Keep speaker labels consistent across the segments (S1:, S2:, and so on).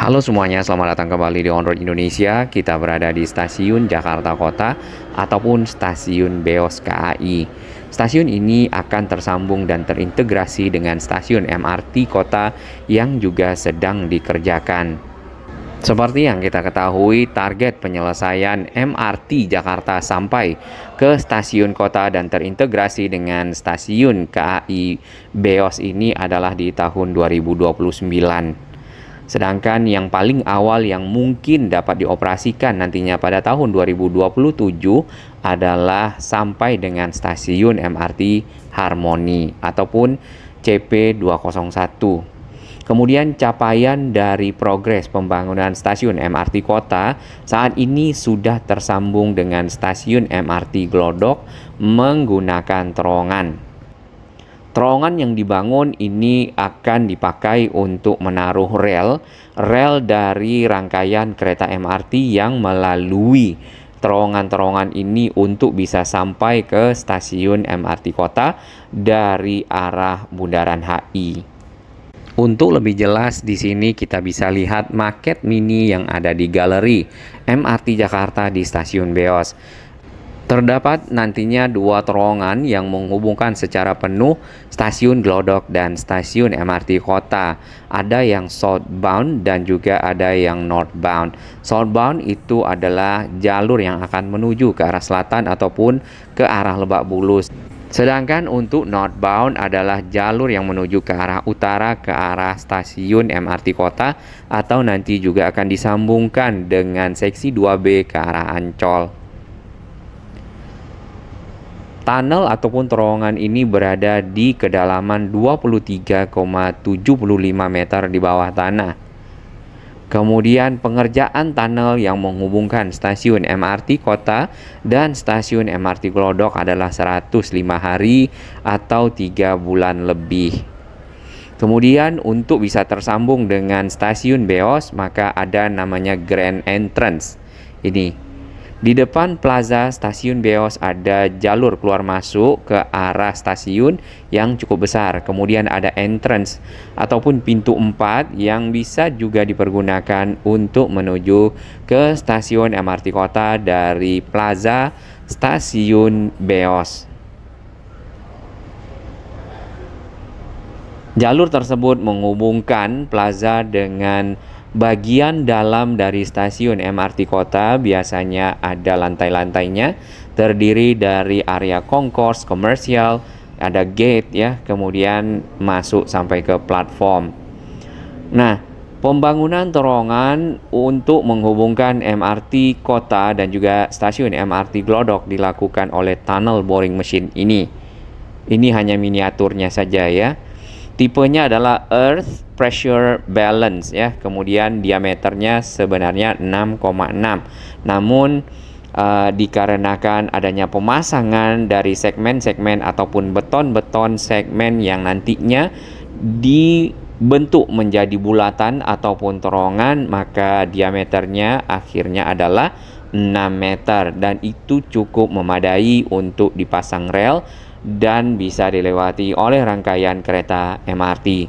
S1: Halo semuanya, selamat datang kembali di On Road Indonesia. Kita berada di stasiun Jakarta Kota ataupun stasiun Beos KAI. Stasiun ini akan tersambung dan terintegrasi dengan stasiun MRT Kota yang juga sedang dikerjakan. Seperti yang kita ketahui, target penyelesaian MRT Jakarta sampai ke stasiun kota dan terintegrasi dengan stasiun KAI Beos ini adalah di tahun 2029. Sedangkan yang paling awal yang mungkin dapat dioperasikan nantinya pada tahun 2027 adalah sampai dengan stasiun MRT Harmoni ataupun CP201. Kemudian capaian dari progres pembangunan stasiun MRT Kota saat ini sudah tersambung dengan stasiun MRT Glodok menggunakan terowongan. Terowongan yang dibangun ini akan dipakai untuk menaruh rel dari rangkaian kereta MRT yang melalui terowongan-terowongan ini untuk bisa sampai ke stasiun MRT Kota dari arah Bundaran HI. Untuk lebih jelas di sini kita bisa lihat maket mini yang ada di galeri MRT Jakarta di stasiun Beos. Terdapat nantinya dua terowongan yang menghubungkan secara penuh stasiun Glodok dan stasiun MRT Kota. Ada yang southbound dan juga ada yang northbound. Southbound itu adalah jalur yang akan menuju ke arah selatan ataupun ke arah Lebak Bulus. Sedangkan untuk northbound adalah jalur yang menuju ke arah utara ke arah stasiun MRT Kota atau nanti juga akan disambungkan dengan seksi 2B ke arah Ancol. Tunnel ataupun terowongan ini berada di kedalaman 23,75 meter di bawah tanah. Kemudian pengerjaan tunnel yang menghubungkan stasiun MRT Kota dan stasiun MRT Glodok adalah 105 hari atau 3 bulan lebih. Kemudian untuk bisa tersambung dengan stasiun Beos maka ada namanya Grand Entrance. Ini di depan plaza stasiun Beos ada jalur keluar masuk ke arah stasiun yang cukup besar. Kemudian ada entrance ataupun pintu 4 yang bisa juga dipergunakan untuk menuju ke stasiun MRT Kota dari plaza stasiun Beos. Jalur tersebut menghubungkan plaza dengan bagian dalam dari stasiun MRT Kota. Biasanya ada lantai-lantainya, terdiri dari area concourse komersial, ada gate ya, kemudian masuk sampai ke platform. Nah, pembangunan terowongan untuk menghubungkan MRT Kota dan juga stasiun MRT Glodok dilakukan oleh tunnel boring machine ini. Ini hanya miniaturnya saja ya. Tipenya adalah Earth Pressure Balance ya. Kemudian diameternya sebenarnya 6,6. Namun dikarenakan adanya pemasangan dari segmen-segmen ataupun beton-beton segmen yang nantinya dibentuk menjadi bulatan ataupun terowongan, maka diameternya akhirnya adalah 6 meter dan itu cukup memadai untuk dipasang rel dan bisa dilewati oleh rangkaian kereta MRT.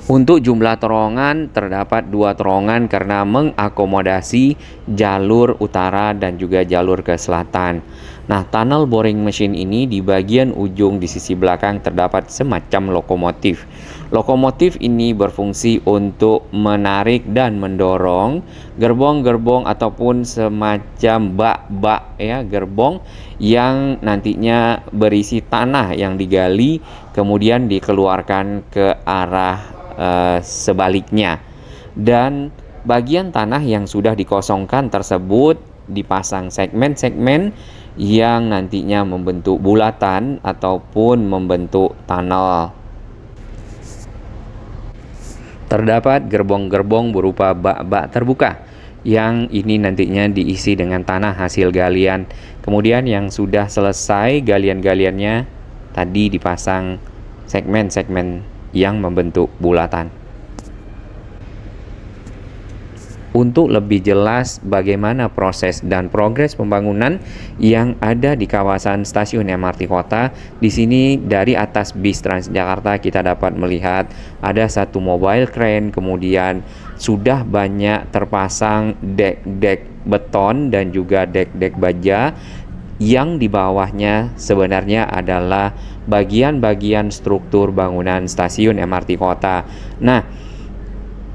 S1: Untuk jumlah terowongan terdapat 2 terowongan karena mengakomodasi jalur utara dan juga jalur ke selatan. Nah, tunnel boring machine ini di bagian ujung di sisi belakang terdapat semacam lokomotif. Lokomotif ini berfungsi untuk menarik dan mendorong gerbong-gerbong ataupun semacam bak-bak ya, gerbong yang nantinya berisi tanah yang digali kemudian dikeluarkan ke arah sebaliknya. Dan bagian tanah yang sudah dikosongkan tersebut dipasang segmen-segmen yang nantinya membentuk bulatan ataupun membentuk tunnel. Terdapat gerbong-gerbong berupa bak-bak terbuka yang ini nantinya diisi dengan tanah hasil galian. Kemudian yang sudah selesai galian-galiannya tadi dipasang segmen-segmen yang membentuk bulatan. Untuk lebih jelas bagaimana proses dan progres pembangunan yang ada di kawasan stasiun MRT Kota, di sini dari atas bis Transjakarta kita dapat melihat ada satu mobile crane, kemudian sudah banyak terpasang dek-dek beton dan juga dek-dek baja yang di bawahnya sebenarnya adalah bagian-bagian struktur bangunan stasiun MRT kota. Nah,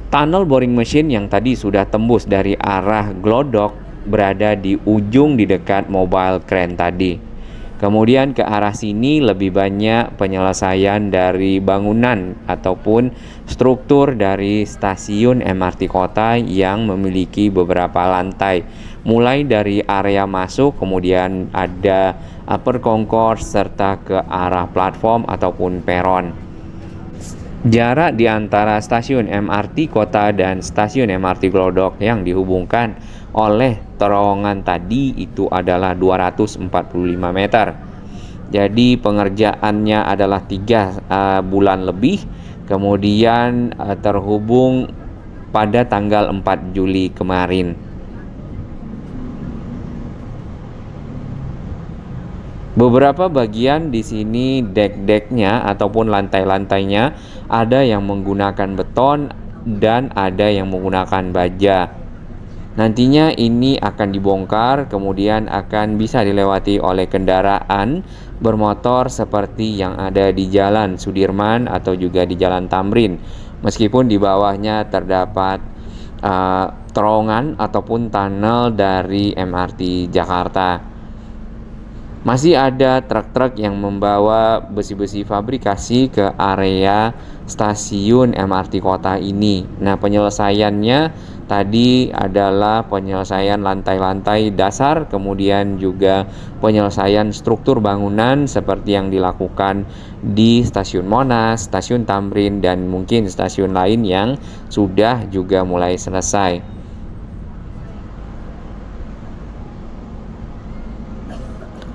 S1: tunnel boring machine yang tadi sudah tembus dari arah Glodok berada di ujung di dekat mobile crane tadi. Kemudian ke arah sini lebih banyak penyelesaian dari bangunan ataupun struktur dari stasiun MRT kota yang memiliki beberapa lantai. Mulai dari area masuk, kemudian ada upper concourse serta ke arah platform ataupun peron. Jarak di antara stasiun MRT kota dan stasiun MRT Glodok yang dihubungkan oleh terowongan tadi itu adalah 245 meter. Jadi pengerjaannya adalah 3 bulan lebih, kemudian terhubung pada tanggal 4 Juli kemarin. Beberapa bagian di sini dek-deknya ataupun lantai-lantainya ada yang menggunakan beton dan ada yang menggunakan baja. Nantinya ini akan dibongkar, kemudian akan bisa dilewati oleh kendaraan bermotor seperti yang ada di Jalan Sudirman atau juga di Jalan Tamrin. Meskipun di bawahnya terdapat terowongan ataupun tunnel dari MRT Jakarta. Masih ada truk-truk yang membawa besi-besi fabrikasi ke area stasiun MRT kota ini. Nah, penyelesaiannya tadi adalah penyelesaian lantai-lantai dasar, kemudian juga penyelesaian struktur bangunan seperti yang dilakukan di stasiun Monas, stasiun Tamrin, dan mungkin stasiun lain yang sudah juga mulai selesai.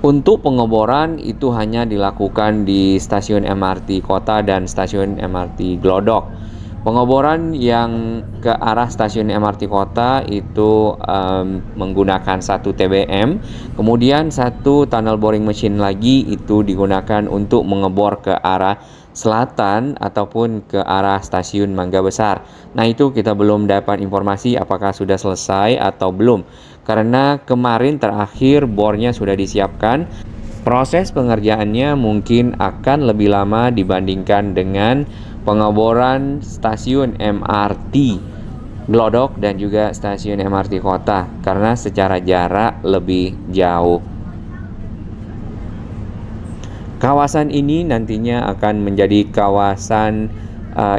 S1: Untuk pengeboran itu hanya dilakukan di stasiun MRT kota dan stasiun MRT Glodok. Pengeboran yang ke arah stasiun MRT kota itu menggunakan 1 TBM, kemudian 1 tunnel boring machine lagi itu digunakan untuk mengebor ke arah selatan ataupun ke arah stasiun Mangga Besar. Nah, itu kita belum dapat informasi apakah sudah selesai atau belum. Karena kemarin terakhir bornya sudah disiapkan, proses pengerjaannya mungkin akan lebih lama dibandingkan dengan pengeboran stasiun MRT Glodok dan juga stasiun MRT kota karena secara jarak lebih jauh. Kawasan ini nantinya akan menjadi kawasan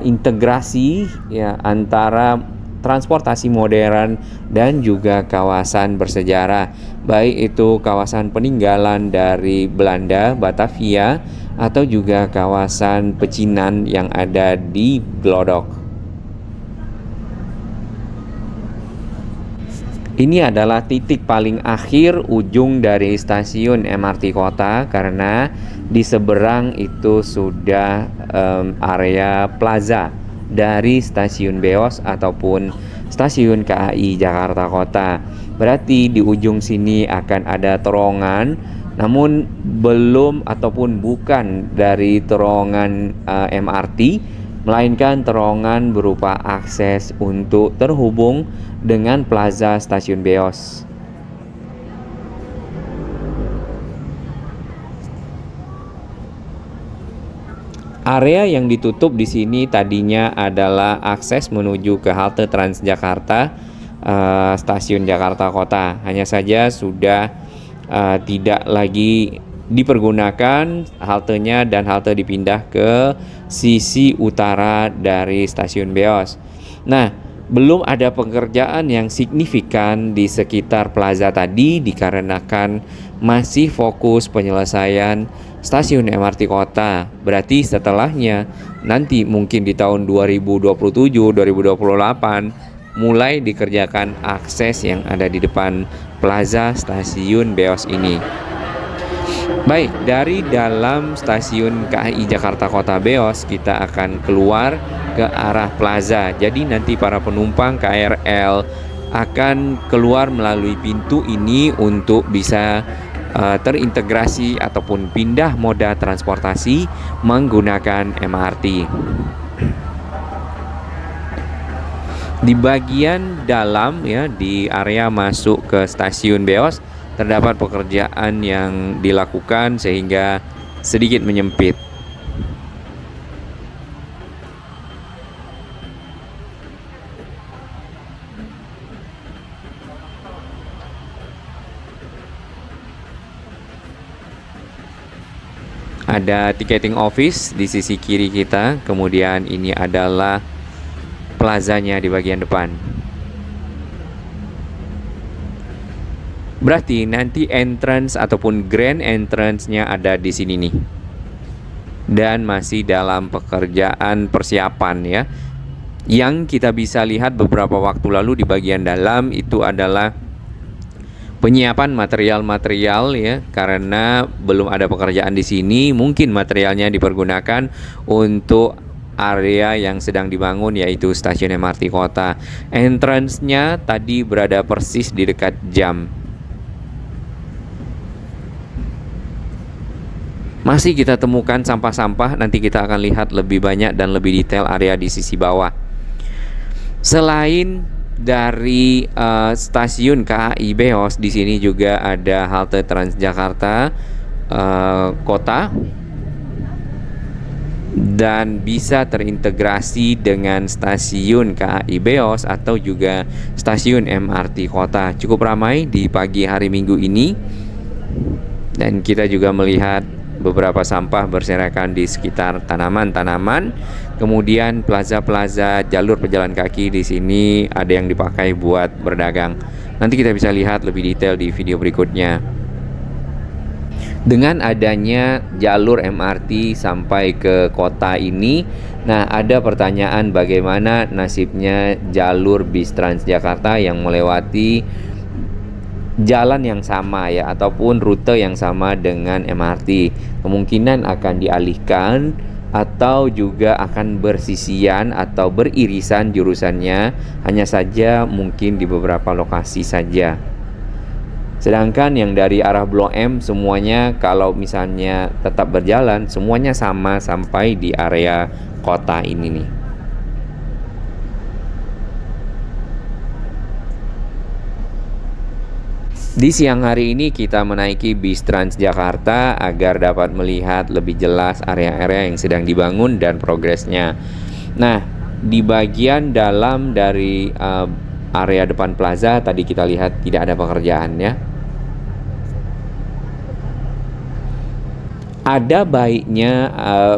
S1: integrasi ya antara transportasi modern dan juga kawasan bersejarah, baik itu kawasan peninggalan dari Belanda, Batavia, atau juga kawasan pecinan yang ada di Glodok. Ini adalah titik paling akhir ujung dari stasiun MRT kota karena di seberang itu sudah area plaza dari stasiun Beos ataupun stasiun KAI Jakarta Kota. Berarti di ujung sini akan ada terowongan, namun belum ataupun bukan dari terowongan MRT, melainkan terowongan berupa akses untuk terhubung dengan plaza stasiun Beos. Area yang ditutup di sini tadinya adalah akses menuju ke halte Transjakarta stasiun Jakarta Kota. Hanya saja sudah tidak lagi dipergunakan haltenya dan halte dipindah ke sisi utara dari stasiun Beos. Nah, belum ada pekerjaan yang signifikan di sekitar plaza tadi dikarenakan masih fokus penyelesaian stasiun MRT kota. Berarti setelahnya nanti mungkin di tahun 2027-2028 mulai dikerjakan akses yang ada di depan plaza stasiun Beos ini. Baik, dari dalam stasiun KAI Jakarta Kota Beos kita akan keluar ke arah plaza. Jadi nanti para penumpang KRL akan keluar melalui pintu ini untuk bisa terintegrasi ataupun pindah moda transportasi menggunakan MRT. Di bagian dalam ya, di area masuk ke stasiun Beos terdapat pekerjaan yang dilakukan sehingga sedikit menyempit. Ada ticketing office di sisi kiri kita, kemudian ini adalah plazanya di bagian depan. Berarti nanti entrance ataupun grand entrance-nya ada di sini nih. Dan masih dalam pekerjaan persiapan ya. Yang kita bisa lihat beberapa waktu lalu di bagian dalam itu adalah penyiapan material-material ya, karena belum ada pekerjaan di sini, mungkin materialnya dipergunakan untuk area yang sedang dibangun yaitu stasiun MRT kota. Entrance-nya tadi berada persis di dekat jam. Masih kita temukan sampah-sampah, nanti kita akan lihat lebih banyak dan lebih detail area di sisi bawah. Selain dari stasiun KAI Beos, di sini juga ada halte Transjakarta kota dan bisa terintegrasi dengan stasiun KAI Beos atau juga stasiun MRT kota. Cukup ramai di pagi hari Minggu ini, dan kita juga melihat beberapa sampah berserakan di sekitar tanaman-tanaman. Kemudian plaza-plaza jalur pejalan kaki di sini ada yang dipakai buat berdagang. Nanti kita bisa lihat lebih detail di video berikutnya. Dengan adanya jalur MRT sampai ke kota ini, nah ada pertanyaan bagaimana nasibnya jalur bis Transjakarta yang melewati jalan yang sama ya, ataupun rute yang sama dengan MRT. Kemungkinan akan dialihkan atau juga akan bersisian atau beririsan jurusannya, hanya saja mungkin di beberapa lokasi saja. Sedangkan yang dari arah Blok M semuanya kalau misalnya tetap berjalan, semuanya sama sampai di area kota ini nih. Di siang hari ini kita menaiki bis Transjakarta agar dapat melihat lebih jelas area-area yang sedang dibangun dan progresnya. Nah, di bagian dalam dari area depan plaza tadi kita lihat tidak ada pekerjaan ya. Ada baiknya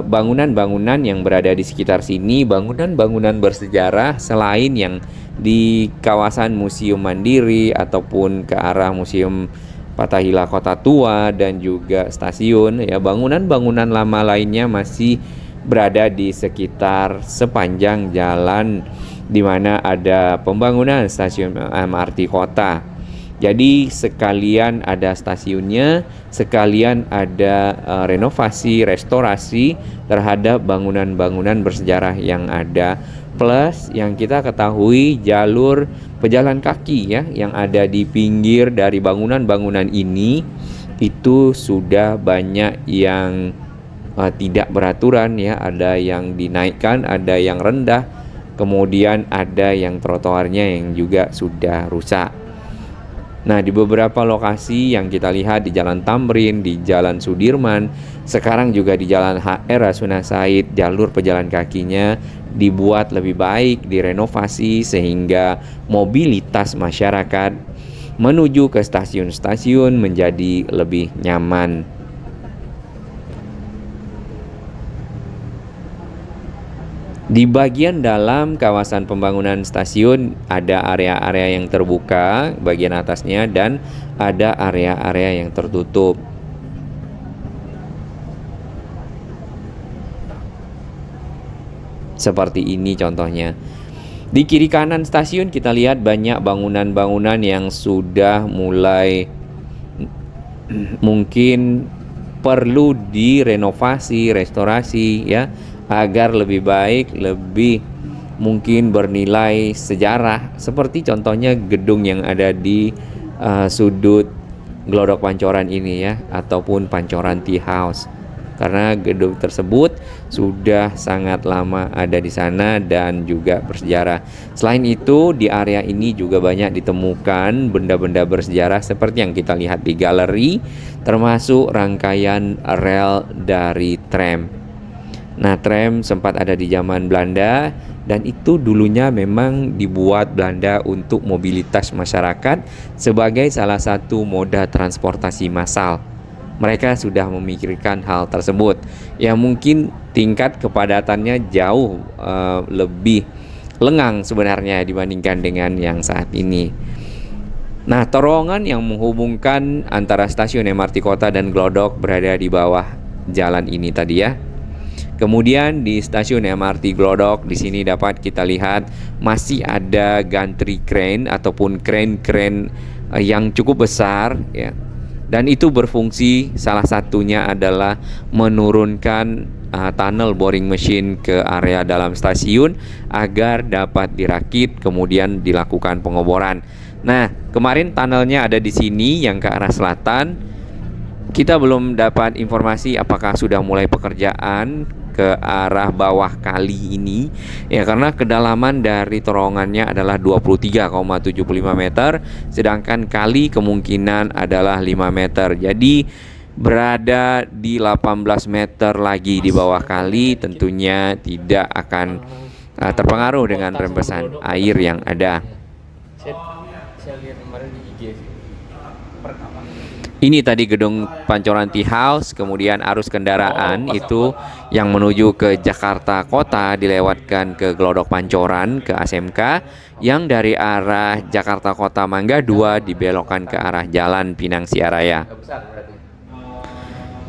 S1: bangunan-bangunan yang berada di sekitar sini, bangunan-bangunan bersejarah selain yang di kawasan Museum Mandiri ataupun ke arah Museum Fathahillah Kota Tua dan juga stasiun ya, bangunan-bangunan lama lainnya masih berada di sekitar sepanjang jalan di mana ada pembangunan stasiun MRT kota. Jadi sekalian ada stasiunnya, sekalian ada renovasi, restorasi terhadap bangunan-bangunan bersejarah yang ada. Plus yang kita ketahui jalur pejalan kaki ya yang ada di pinggir dari bangunan-bangunan ini itu sudah banyak yang tidak beraturan ya, ada yang dinaikkan, ada yang rendah, kemudian ada yang trotoarnya yang juga sudah rusak. Nah, di beberapa lokasi yang kita lihat di Jalan Tamrin, di Jalan Sudirman, sekarang juga di Jalan HR Rasuna Said, jalur pejalan kakinya dibuat lebih baik, direnovasi sehingga mobilitas masyarakat menuju ke stasiun-stasiun menjadi lebih nyaman. Di bagian dalam kawasan pembangunan stasiun ada area-area yang terbuka bagian atasnya dan ada area-area yang tertutup. Seperti ini contohnya. Di kiri kanan stasiun kita lihat banyak bangunan-bangunan yang sudah mulai mungkin perlu direnovasi, restorasi ya, agar lebih baik, lebih mungkin bernilai sejarah. Seperti contohnya gedung yang ada di sudut Glodok Pancoran ini ya, ataupun Pancoran Tea House. karena gedung tersebut sudah sangat lama ada di sana dan juga bersejarah. Selain itu, di area ini juga banyak ditemukan benda-benda bersejarah seperti yang kita lihat di galeri, termasuk rangkaian rel dari tram. Nah, tram sempat ada di zaman Belanda dan itu dulunya memang dibuat Belanda untuk mobilitas masyarakat sebagai salah satu moda transportasi massal. Mereka sudah memikirkan hal tersebut. Ya mungkin tingkat kepadatannya jauh lebih lengang sebenarnya dibandingkan dengan yang saat ini. Nah, terowongan yang menghubungkan antara stasiun MRT Kota dan Glodok berada di bawah jalan ini tadi ya. Kemudian di stasiun MRT Glodok di sini dapat kita lihat masih ada gantry crane ataupun crane-crane yang cukup besar ya. Dan itu berfungsi salah satunya adalah menurunkan tunnel boring machine ke area dalam stasiun agar dapat dirakit kemudian dilakukan pengoboran. Nah, kemarin tunnelnya ada di sini yang ke arah selatan. Kita belum dapat informasi apakah sudah mulai pekerjaan ke arah bawah kali ini ya, karena kedalaman dari terowongannya adalah 23,75 meter, sedangkan kali kemungkinan adalah 5 meter. Jadi berada di 18 meter lagi di bawah kali, tentunya tidak akan terpengaruh dengan rembesan air yang ada. Saya lihat kemarin di IG sih. Ini tadi gedung Pancoran Tea House, kemudian arus kendaraan itu yang menuju ke Jakarta Kota dilewatkan ke Glodok Pancoran ke ASMK, yang dari arah Jakarta Kota Mangga 2 dibelokkan ke arah Jalan Pinang Siaraya.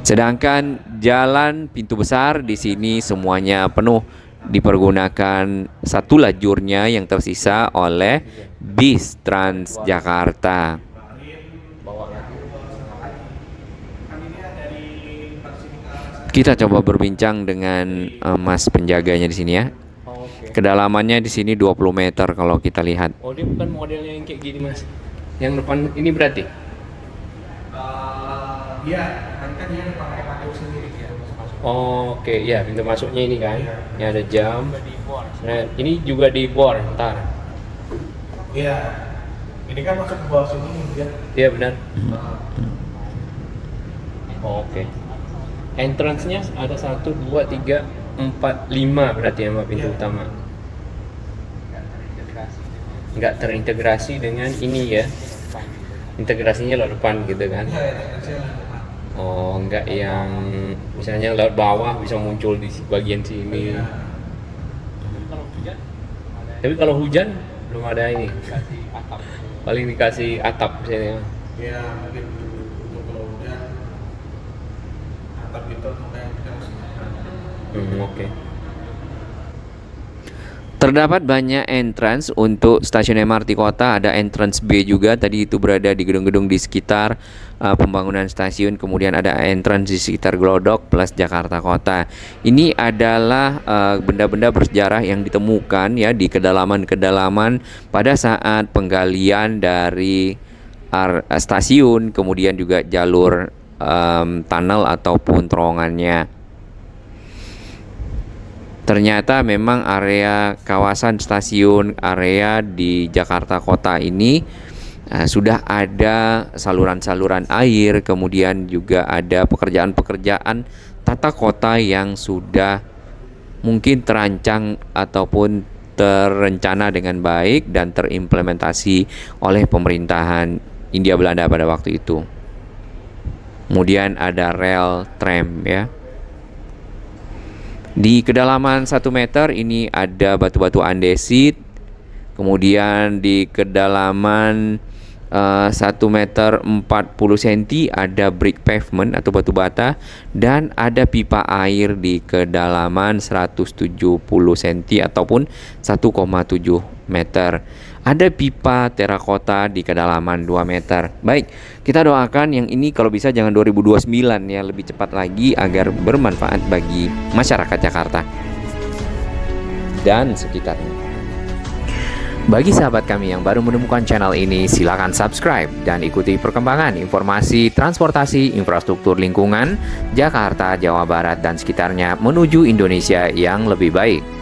S1: Sedangkan jalan pintu besar di sini semuanya penuh, dipergunakan satu lajurnya yang tersisa oleh bis Transjakarta. Kita coba berbincang dengan mas penjaganya di sini ya. Kedalamannya di sini 20 meter kalau kita lihat.
S2: Oh, dia bukan modelnya yang kayak gini mas. Yang depan ini berarti?
S3: Iya, kan dia pakai patung sendiri ya.
S2: Oke, ya pintu masuknya ini kan. Ini ada jam. Nah, ini juga di bor ntar.
S3: Iya. Ini kan masuk ke bawah sini kemudian.
S2: Iya benar. Oke. Entrance-nya ada 1, 2, 3, 4, 5 berarti ya pintu utama. Nggak terintegrasi dengan ini ya. Integrasinya lewat depan gitu kan. Oh, nggak yang misalnya lewat bawah bisa muncul di bagian sini. Tapi kalau hujan belum ada ini. Paling dikasih atap misalnya.
S3: Iya, mungkin untuk kalau hujan atap itu kayak terus.
S2: Oke.
S1: Terdapat banyak entrance untuk stasiun MRT Kota, ada entrance B juga, tadi itu berada di gedung-gedung di sekitar pembangunan stasiun, kemudian ada entrance di sekitar Glodok plus Jakarta Kota. Ini adalah benda-benda bersejarah yang ditemukan ya di kedalaman-kedalaman pada saat penggalian dari stasiun, kemudian juga jalur tunnel ataupun terowongannya. Ternyata memang area kawasan stasiun, area di Jakarta Kota ini sudah ada saluran-saluran air, kemudian juga ada pekerjaan-pekerjaan tata kota yang sudah mungkin terancang ataupun terencana dengan baik dan terimplementasi oleh pemerintahan Hindia Belanda pada waktu itu. Kemudian ada rel tram ya. Di kedalaman 1 meter ini ada batu-batu andesit. Kemudian di kedalaman 1 meter 40 cm ada brick pavement atau batu bata. Dan ada pipa air di kedalaman 170 cm ataupun 1,7 meter. Ada pipa terakota di kedalaman 2 meter. Baik, kita doakan yang ini kalau bisa jangan 2029 ya, lebih cepat lagi agar bermanfaat bagi masyarakat Jakarta dan sekitarnya. Bagi sahabat kami yang baru menemukan channel ini, silakan subscribe dan ikuti perkembangan informasi transportasi infrastruktur lingkungan Jakarta, Jawa Barat, dan sekitarnya menuju Indonesia yang lebih baik.